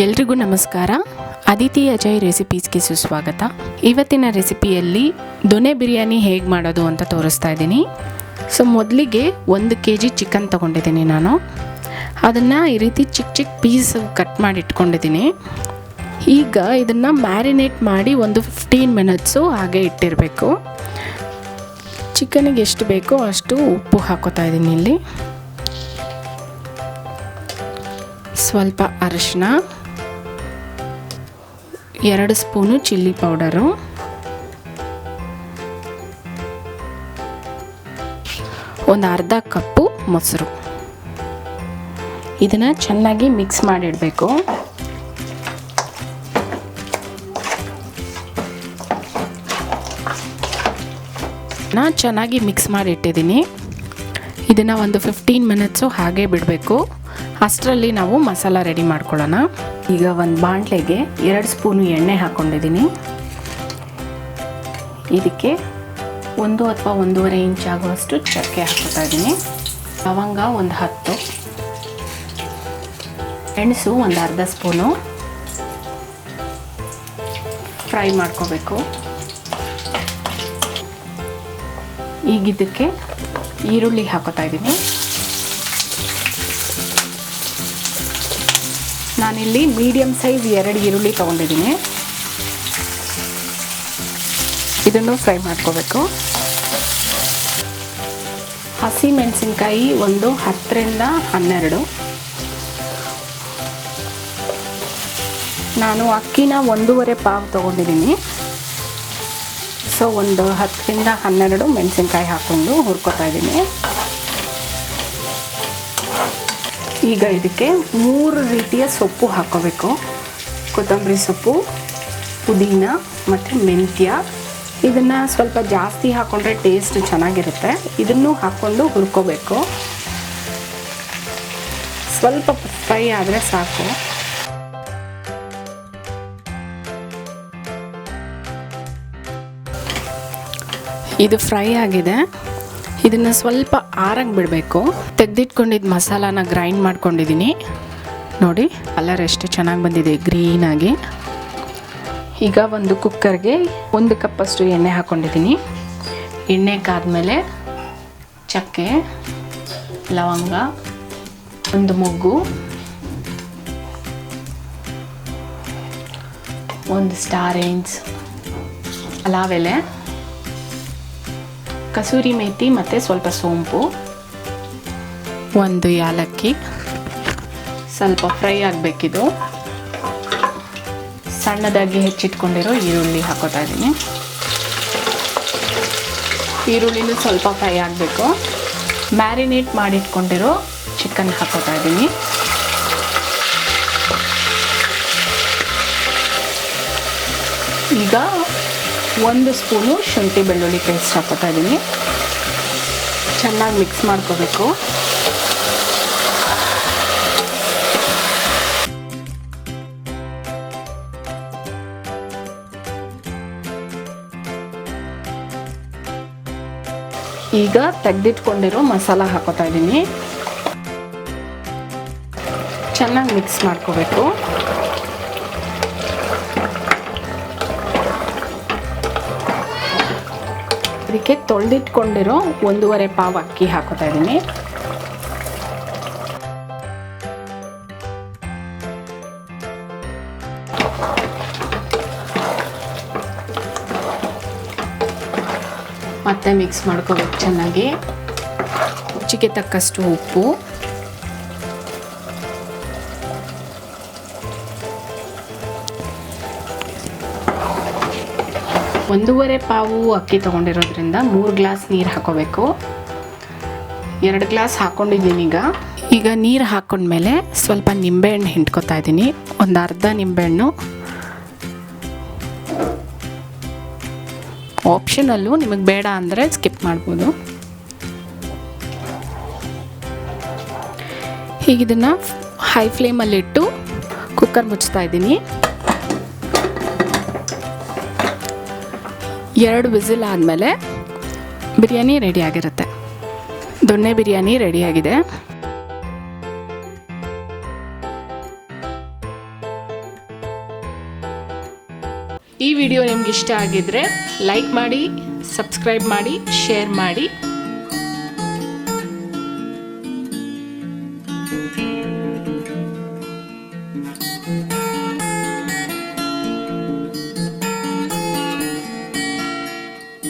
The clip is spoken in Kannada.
ಎಲ್ರಿಗೂ ನಮಸ್ಕಾರ. ಅದಿತಿ ಅಜಯ್ ರೆಸಿಪೀಸ್ಗೆ ಸುಸ್ವಾಗತ. ಇವತ್ತಿನ ರೆಸಿಪಿಯಲ್ಲಿ ದೊನೆ ಬಿರಿಯಾನಿ ಹೇಗೆ ಮಾಡೋದು ಅಂತ ತೋರಿಸ್ತಾ ಇದ್ದೀನಿ. ಮೊದಲಿಗೆ 1 kg ಚಿಕನ್ ತೊಗೊಂಡಿದ್ದೀನಿ ನಾನು. ಅದನ್ನು ಈ ರೀತಿ ಚಿಕ್ಕ ಚಿಕ್ಕ ಪೀಸ್ ಕಟ್ ಮಾಡಿ ಇಟ್ಕೊಂಡಿದ್ದೀನಿ. ಈಗ ಇದನ್ನು ಮ್ಯಾರಿನೇಟ್ ಮಾಡಿ ಒಂದು 15 ಮಿನಿಟ್ಸು ಹಾಗೆ ಇಟ್ಟಿರಬೇಕು. ಚಿಕನಿಗೆ ಎಷ್ಟು ಬೇಕೋ ಅಷ್ಟು ಉಪ್ಪು ಹಾಕೋತಾ ಇದ್ದೀನಿ. ಇಲ್ಲಿ ಸ್ವಲ್ಪ ಅರಿಶಿನ, 2 ಸ್ಪೂನು ಚಿಲ್ಲಿ ಪೌಡರು, ಒಂದು ಅರ್ಧ ಕಪ್ಪು ಮೊಸರು. ಇದನ್ನು ಚೆನ್ನಾಗಿ ಮಿಕ್ಸ್ ಮಾಡಿಡಬೇಕು. ನಾನು ಚೆನ್ನಾಗಿ ಮಿಕ್ಸ್ ಮಾಡಿ ಇಟ್ಟಿದ್ದೀನಿ. ಇದನ್ನು ಒಂದು 15 ಮಿನಿಟ್ಸು ಹಾಗೆ ಬಿಡಬೇಕು. ಅಷ್ಟರಲ್ಲಿ ನಾವು ಮಸಾಲ ರೆಡಿ ಮಾಡ್ಕೊಳ್ಳೋಣ. ಈಗ ಒಂದು ಬಾಣಲೆಗೆ 2 ಸ್ಪೂನು ಎಣ್ಣೆ ಹಾಕ್ಕೊಂಡಿದ್ದೀನಿ. ಇದಕ್ಕೆ 1 ಅಥವಾ 1.5 ಇಂಚ್ ಆಗುವಷ್ಟು ಚಕ್ಕೆ ಹಾಕ್ಕೊತಾ ಇದ್ದೀನಿ. ಲವಂಗ ಒಂದು 10, ಮೆಣಸು ಒಂದು ಅರ್ಧ ಸ್ಪೂನು ಫ್ರೈ ಮಾಡ್ಕೋಬೇಕು. ಈಗ ಇದಕ್ಕೆ ಈರುಳ್ಳಿ ಹಾಕೋತಾ ಇದ್ದೀನಿ. ನಾನಿಲ್ಲಿ ಮೀಡಿಯಮ್ ಸೈಜ್ 2 ಈರುಳ್ಳಿ ತೊಗೊಂಡಿದ್ದೀನಿ. ಇದನ್ನು ಫ್ರೈ ಮಾಡ್ಕೋಬೇಕು. ಹಸಿ ಮೆಣಸಿನ್ಕಾಯಿ ಒಂದು 10ರಿಂದ 12. ನಾನು ಅಕ್ಕಿನ 1.5 ಪಾವ್ ತೊಗೊಂಡಿದ್ದೀನಿ. ಒಂದು 10ರಿಂದ 12 ಮೆಣಸಿನ್ಕಾಯಿ ಹಾಕ್ಕೊಂಡು ಹುರ್ಕೋತಾ ಇದ್ದೀನಿ. ಈಗ ಇದಕ್ಕೆ 3 ರೀತಿಯ ಸೊಪ್ಪು ಹಾಕ್ಕೋಬೇಕು. ಕೊತ್ತಂಬರಿ ಸೊಪ್ಪು, ಪುದೀನ ಮತ್ತು ಮೆಂತ್ಯ. ಇದನ್ನು ಸ್ವಲ್ಪ ಜಾಸ್ತಿ ಹಾಕ್ಕೊಂಡ್ರೆ ಟೇಸ್ಟ್ ಚೆನ್ನಾಗಿರುತ್ತೆ. ಇದನ್ನು ಹಾಕ್ಕೊಂಡು ಹುರ್ಕೋಬೇಕು. ಸ್ವಲ್ಪ ಫ್ರೈ ಆದರೆ ಸಾಕು. ಇದು ಫ್ರೈ ಆಗಿದೆ. ಇದನ್ನು ಸ್ವಲ್ಪ ಆರಂಗೆ ಬಿಡಬೇಕು. ತೆಗೆದಿಟ್ಕೊಂಡಿದ್ದ ಮಸಾಲಾನ ಗ್ರೈಂಡ್ ಮಾಡ್ಕೊಂಡಿದ್ದೀನಿ. ನೋಡಿ ಕಲರ್ ಎಷ್ಟು ಚೆನ್ನಾಗಿ ಬಂದಿದೆ, ಗ್ರೀನಾಗಿ. ಈಗ ಒಂದು ಕುಕ್ಕರ್ಗೆ 1 ಕಪ್ಪಷ್ಟು ಎಣ್ಣೆ ಹಾಕ್ಕೊಂಡಿದ್ದೀನಿ. ಎಣ್ಣೆ ಕಾದ್ಮೇಲೆ ಚಕ್ಕೆ, ಲವಂಗ, ಒಂದು ಮೊಗ್ಗು, ಒಂದು ಸ್ಟಾರ್ ಏನ್ಸ್, ಪಲಾವ್ ಎಲೆ, ಕಸೂರಿ ಮೇಥಿ ಮತ್ತು ಸ್ವಲ್ಪ ಸೋಂಪು, ಒಂದು ಯಾಲಕ್ಕಿ. ಸ್ವಲ್ಪ ಫ್ರೈ ಆಗಬೇಕಿದು. ಸಣ್ಣದಾಗಿ ಹೆಚ್ಚಿಟ್ಕೊಂಡಿರೋ ಈರುಳ್ಳಿ ಹಾಕೋತಾ ಇದ್ದೀನಿ. ಈರುಳ್ಳಿನೂ ಸ್ವಲ್ಪ ಫ್ರೈ ಆಗಬೇಕು. ಮ್ಯಾರಿನೇಟ್ ಮಾಡಿಟ್ಕೊಂಡಿರೋ ಚಿಕನ್ ಹಾಕೋತಾ ಇದ್ದೀನಿ. ಈಗ 1 ಸ್ಪೂನು ಶುಂಠಿ ಬೆಳ್ಳುಳ್ಳಿ ಪೇಸ್ಟ್ ಹಾಕೋತಾ ಇದ್ದೀನಿ. ಚೆನ್ನಾಗಿ ಮಿಕ್ಸ್ ಮಾಡ್ಕೋಬೇಕು. ಈಗ ತೆಗೆದಿಟ್ಕೊಂಡಿರೋ ಮಸಾಲ ಹಾಕೋತಾ ಇದ್ದೀನಿ. ಚೆನ್ನಾಗಿ ಮಿಕ್ಸ್ ಮಾಡ್ಕೋಬೇಕು. ಅದಕ್ಕೆ ತೊಳೆದಿಟ್ಕೊಂಡಿರೋ 1.5 ಪಾವ್ ಅಕ್ಕಿ ಹಾಕೋತಾ ಇದ್ದೀನಿ. ಮತ್ತೆ ಮಿಕ್ಸ್ ಮಾಡ್ಕೋಬೇಕು ಚೆನ್ನಾಗಿ. ರುಚಿಗೆ ತಕ್ಕಷ್ಟು ಉಪ್ಪು, ಒಂದೂವರೆ ಪಾವು ಅಕ್ಕಿ ತೊಗೊಂಡಿರೋದ್ರಿಂದ 3 ಗ್ಲಾಸ್ ನೀರು ಹಾಕೋಬೇಕು. 2 ಗ್ಲಾಸ್ ಹಾಕ್ಕೊಂಡಿದ್ದೀನಿ. ಈಗ ನೀರು ಹಾಕ್ಕೊಂಡ್ಮೇಲೆ ಸ್ವಲ್ಪ ನಿಂಬೆಹಣ್ಣು ಹಿಂಡ್ಕೊತಾ ಇದ್ದೀನಿ. ಒಂದು ಅರ್ಧ ನಿಂಬೆಹಣ್ಣು. ಆಪ್ಷನಲ್ಲು, ನಿಮಗೆ ಬೇಡ ಅಂದರೆ ಸ್ಕಿಪ್ ಮಾಡ್ಬೋದು. ಈಗ ಇದನ್ನು ಹೈ ಫ್ಲೇಮಲ್ಲಿಟ್ಟು ಕುಕ್ಕರ್ ಮುಚ್ತಾ ಇದ್ದೀನಿ. 2 ವಿಸಿಲ್ ಆದಮೇಲೆ ಬಿರಿಯಾನಿ ರೆಡಿಯಾಗಿರುತ್ತೆ. ದೊಣ್ಣೆ ಬಿರಿಯಾನಿ ರೆಡಿಯಾಗಿದೆ. ಈ ವಿಡಿಯೋ ನಿಮ್ಗೆ ಇಷ್ಟ ಆಗಿದ್ರೆ ಲೈಕ್ ಮಾಡಿ, ಸಬ್ಸ್ಕ್ರೈಬ್ ಮಾಡಿ, ಶೇರ್ ಮಾಡಿ.